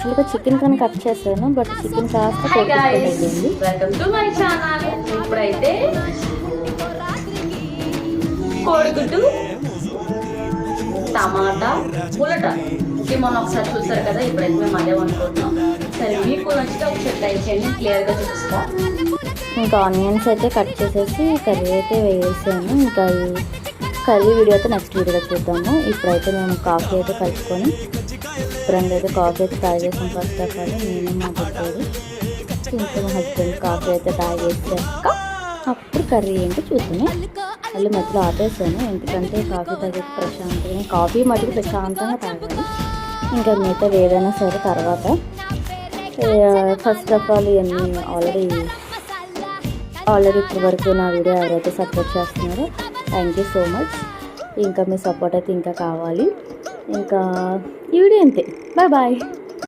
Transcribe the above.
యాక్చువల్గా చికెన్ కానీ కట్ చేశాను, బట్ చికెన్ కాస్త అయిపోయింది. Welcome to my channel. ఇప్పుడైతే కోడిగుడ్డు టమాటా పులట ఇది మొన్న ఒకసారి చూస్తారు కదా, ఇప్పుడైతే మేము అదే అనుకుంటున్నాం. సరే మీకు నచ్చితే ఒకసారి ట్రై చేయండి, క్లియర్గా చూపిస్తా. ఇంకా ఆనియన్స్ అయితే కట్ చేసేసి కర్రీ అయితే వేసాను. ఇంకా కర్రీ వీడియో అయితే నెక్స్ట్ వీడియోలో చూద్దాము. ఇప్పుడైతే మేము కాఫీ అయితే కలుపుకొని ఫ్రెండ్ అయితే కాఫీ అయితే తాగేసాం. ఫస్ట్ ఆఫ్ ఆల్ నేను మా పెట్టారు, ఇంకా మా హస్బెండ్ కాఫీ అయితే తాగేసాక అప్పుడు కర్రీ ఏంటి చూద్దాము. మళ్ళీ మధ్యలో ఆపేసాను, ఎందుకంటే కాఫీ తాగేసి ప్రశాంతంగా, కాఫీ మటుకు ప్రశాంతంగా తాగాలి. ఇంకా మిగతా ఏదైనా సరే తర్వాత. ఫస్ట్ ఆఫ్ ఆల్ ఇవన్నీ ఆల్రెడీ ఇప్పటి వరకు నా వీడియో ఎవరైతే సపోర్ట్ చేస్తున్నారో థ్యాంక్ యూ సో మచ్. ఇంకా మీ సపోర్ట్ అయితే ఇంకా కావాలి. ఇంకా ఈ వీడియో అంతే, బాయ్ బాయ్.